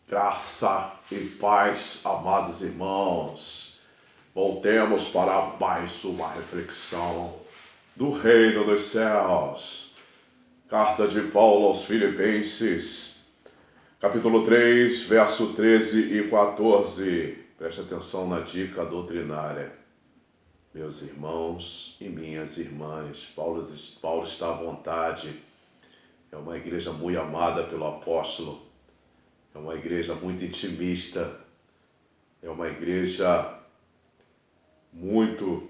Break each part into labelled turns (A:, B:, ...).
A: Graça e paz, amados irmãos. Voltemos para mais uma reflexão do Reino dos Céus. Carta de Paulo aos Filipenses, capítulo 3, verso 13 e 14. Preste atenção na dica doutrinária. Meus irmãos e minhas irmãs, Paulo está à vontade. É uma igreja muito amada pelo apóstolo. É uma igreja muito intimista. É uma igreja muito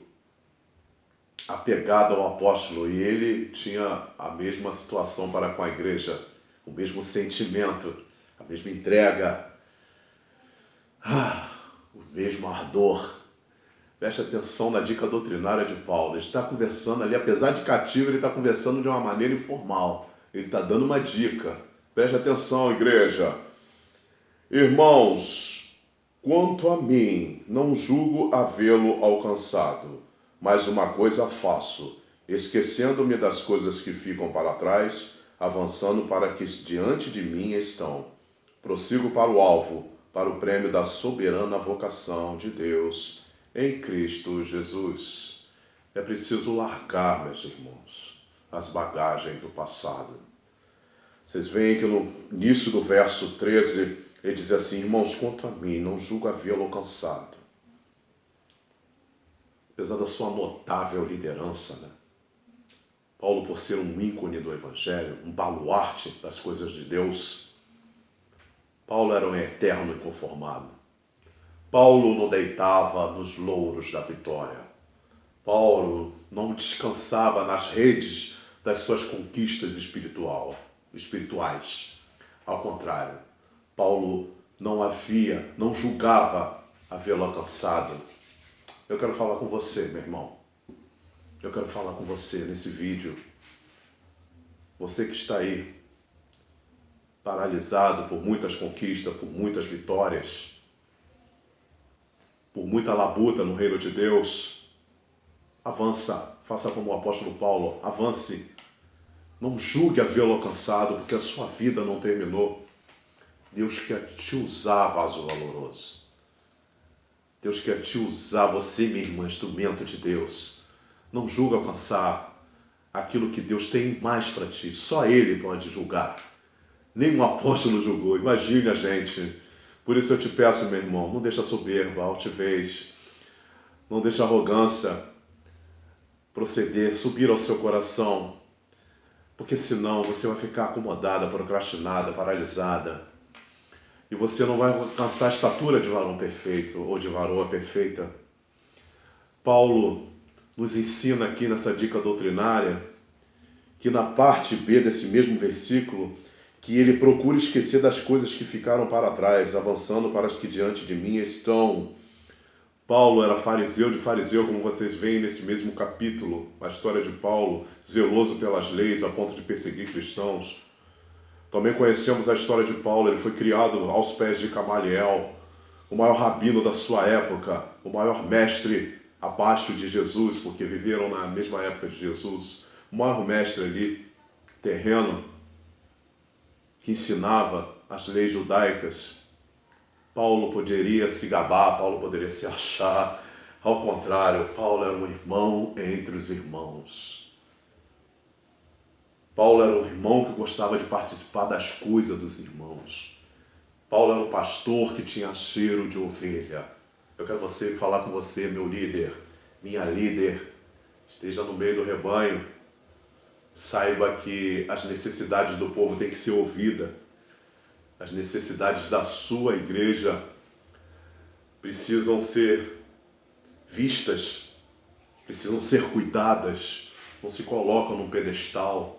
A: apegada ao apóstolo. E ele tinha a mesma situação para com a igreja. O mesmo sentimento, a mesma entrega, o mesmo ardor. Preste atenção na dica doutrinária de Paulo. Ele está conversando ali, apesar de cativo, ele está conversando de uma maneira informal. Ele está dando uma dica. Preste atenção, igreja. Irmãos, quanto a mim, não julgo havê-lo alcançado, mas uma coisa faço, esquecendo-me das coisas que ficam para trás, avançando para que diante de mim estão. Prossigo para o alvo, para o prêmio da soberana vocação de Deus em Cristo Jesus. É preciso largar, meus irmãos, as bagagens do passado. Vocês veem que no início do verso 13, ele diz assim: irmãos, quanto a mim, não julgo havê-lo alcançado. Apesar da sua notável liderança, né? Paulo, por ser um ícone do Evangelho, um baluarte das coisas de Deus, Paulo era um eterno inconformado. Paulo não deitava nos louros da vitória. Paulo não descansava nas redes das suas conquistas espirituais. Ao contrário, Paulo não julgava havê-lo alcançado. Eu quero falar com você, meu irmão. Eu quero falar com você nesse vídeo. Você que está aí, paralisado por muitas conquistas, por muitas vitórias, por muita labuta no reino de Deus, avança, faça como o apóstolo Paulo, avance. Não julgue havê-lo alcançado, porque a sua vida não terminou. Deus quer te usar, vaso valoroso. Deus quer te usar, você, minha irmã, instrumento de Deus. Não julga alcançar aquilo que Deus tem mais para ti. Só Ele pode julgar. Nenhum apóstolo julgou. Imagine a gente. Por isso eu te peço, meu irmão, não deixa a soberba, a altivez, não deixa a arrogância proceder, subir ao seu coração, porque senão você vai ficar acomodada, procrastinada, paralisada. E você não vai alcançar a estatura de varão perfeito ou de varoa perfeita. Paulo nos ensina aqui nessa dica doutrinária que na parte B desse mesmo versículo, que ele procura esquecer das coisas que ficaram para trás, avançando para as que diante de mim estão. Paulo era fariseu de fariseu, como vocês veem nesse mesmo capítulo, a história de Paulo, zeloso pelas leis a ponto de perseguir cristãos. Também conhecemos a história de Paulo. Ele foi criado aos pés de Gamaliel, o maior rabino da sua época, o maior mestre abaixo de Jesus, porque viveram na mesma época de Jesus, o maior mestre ali, terreno, que ensinava as leis judaicas. Paulo poderia se gabar, Paulo poderia se achar. Ao contrário, Paulo era um irmão entre os irmãos. Paulo era um irmão que gostava de participar das coisas dos irmãos. Paulo era um pastor que tinha cheiro de ovelha. Eu quero falar com você, meu líder, minha líder. Esteja no meio do rebanho. Saiba que as necessidades do povo têm que ser ouvidas. As necessidades da sua igreja precisam ser vistas, precisam ser cuidadas. Não se colocam num pedestal.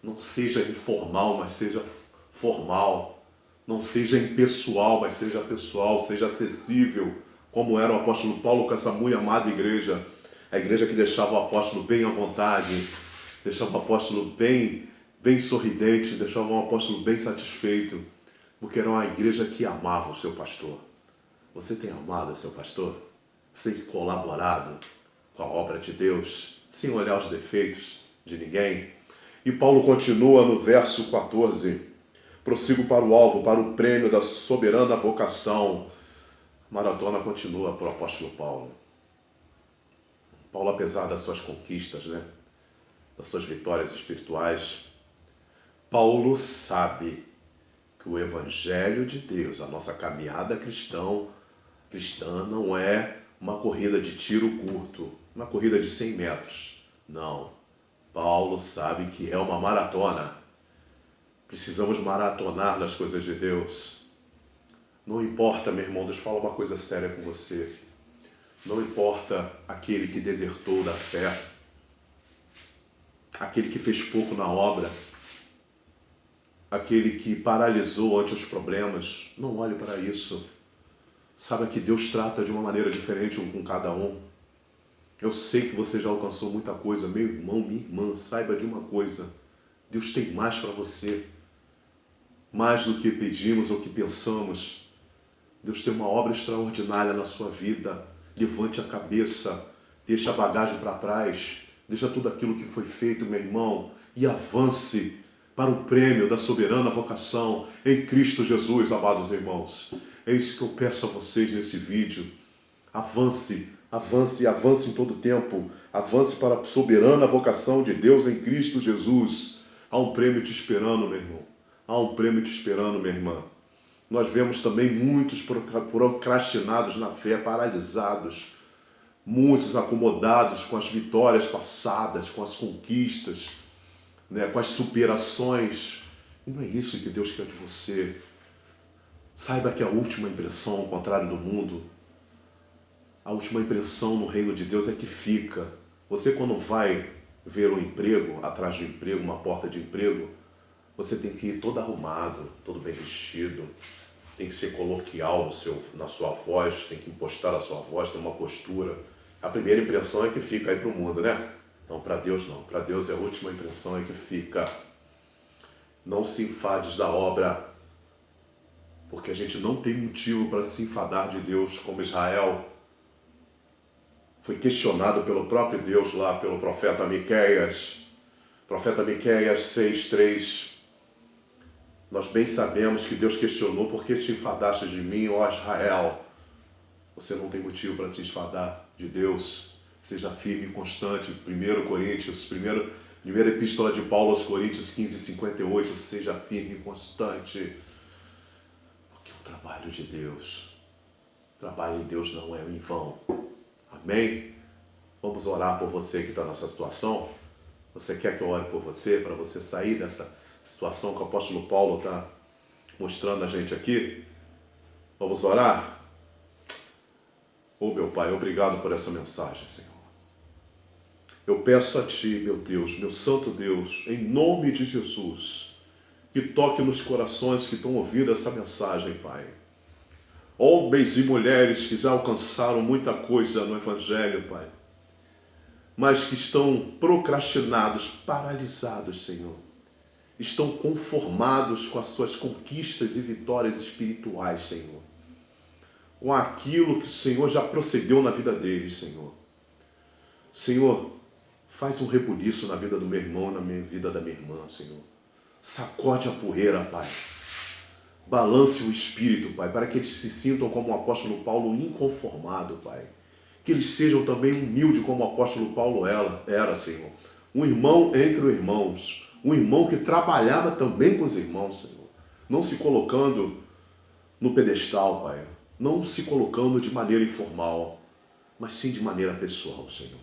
A: Não seja informal, mas seja formal. Não seja impessoal, mas seja pessoal. Seja acessível, como era o apóstolo Paulo com essa muito amada igreja. A igreja que deixava o apóstolo bem à vontade, deixava o apóstolo bem sorridente, deixava o apóstolo bem satisfeito, porque era uma igreja que amava o seu pastor. Você tem amado o seu pastor? Você tem colaborado com a obra de Deus, sem olhar os defeitos de ninguém? E Paulo continua no verso 14. prossigo para o alvo, para o prêmio da soberana vocação. A maratona continua para o apóstolo Paulo. Paulo, apesar das suas conquistas, das suas vitórias espirituais, Paulo sabe que o Evangelho de Deus, a nossa caminhada cristã não é uma corrida de tiro curto, uma corrida de 100 metros. Não. Paulo sabe que é uma maratona. Precisamos maratonar nas coisas de Deus. Não importa, meu irmão, deixa eu falar uma coisa séria com você. Não importa aquele que desertou da fé, aquele que fez pouco na obra, aquele que paralisou ante os problemas. Não olhe para isso. Saiba que Deus trata de uma maneira diferente com cada um. Eu sei que você já alcançou muita coisa, meu irmão, minha irmã, saiba de uma coisa. Deus tem mais para você. Mais do que pedimos ou que pensamos. Deus tem uma obra extraordinária na sua vida. Levante a cabeça, deixa a bagagem para trás, deixa tudo aquilo que foi feito, meu irmão, e avance para o prêmio da soberana vocação em Cristo Jesus, amados irmãos. É isso que eu peço a vocês nesse vídeo. Avance, avance, avance em todo tempo. Avance para a soberana vocação de Deus em Cristo Jesus. Há um prêmio te esperando, meu irmão. Há um prêmio te esperando, minha irmã. Nós vemos também muitos procrastinados na fé, paralisados. Muitos acomodados com as vitórias passadas, com as conquistas, com as superações. E não é isso que Deus quer de você. Saiba que a última impressão, ao contrário do mundo, a última impressão no reino de Deus é que fica. Você, quando vai ver um emprego, atrás de um emprego, uma porta de emprego, você tem que ir todo arrumado, todo bem vestido, tem que ser coloquial na sua voz, tem que impostar a sua voz, ter uma postura. A primeira impressão é que fica aí para o mundo, Não, para Deus não. Para Deus é a última impressão é que fica. Não se enfades da obra, porque a gente não tem motivo para se enfadar de Deus, como Israel foi questionado pelo próprio Deus lá, pelo profeta Miqueias. Profeta Miqueias 6:3. Nós bem sabemos que Deus questionou: por que te enfadaste de mim, ó Israel? Você não tem motivo para te enfadar de Deus. Seja firme e constante. 1 Coríntios, primeira epístola de Paulo aos Coríntios 15:58. Seja firme e constante. Porque o trabalho de Deus, o trabalho em Deus não é em vão. Amém? Vamos orar por você que está nessa situação? Você quer que eu ore por você, para você sair dessa situação que o apóstolo Paulo está mostrando a gente aqui? Vamos orar? Meu Pai, obrigado por essa mensagem, Senhor. Eu peço a Ti, meu Deus, meu santo Deus, em nome de Jesus, que toque nos corações que estão ouvindo essa mensagem, Pai. Homens e mulheres que já alcançaram muita coisa no Evangelho, Pai, mas que estão procrastinados, paralisados, Senhor. Estão conformados com as suas conquistas e vitórias espirituais, Senhor. Com aquilo que o Senhor já procedeu na vida deles, Senhor. Senhor, faz um rebuliço na vida do meu irmão, na vida da minha irmã, Senhor. Sacode a poeira, Pai. Balance o espírito, Pai, para que eles se sintam como o apóstolo Paulo inconformado, Pai. Que eles sejam também humildes como o apóstolo Paulo era, Senhor. Um irmão entre os irmãos. Um irmão que trabalhava também com os irmãos, Senhor. Não se colocando no pedestal, Pai. Não se colocando de maneira informal, mas sim de maneira pessoal, Senhor.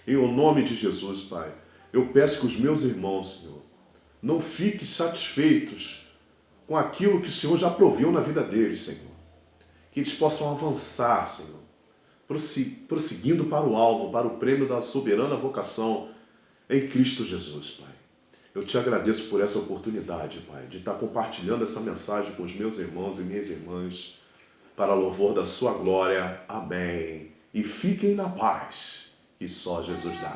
A: Em nome de Jesus, Pai, eu peço que os meus irmãos, Senhor, não fiquem satisfeitos com aquilo que o Senhor já proveu na vida deles, Senhor. Que eles possam avançar, Senhor, prosseguindo para o alvo, para o prêmio da soberana vocação em Cristo Jesus, Pai. Eu te agradeço por essa oportunidade, Pai, de estar compartilhando essa mensagem com os meus irmãos e minhas irmãs, para louvor da sua glória. Amém. E fiquem na paz que só Jesus dá.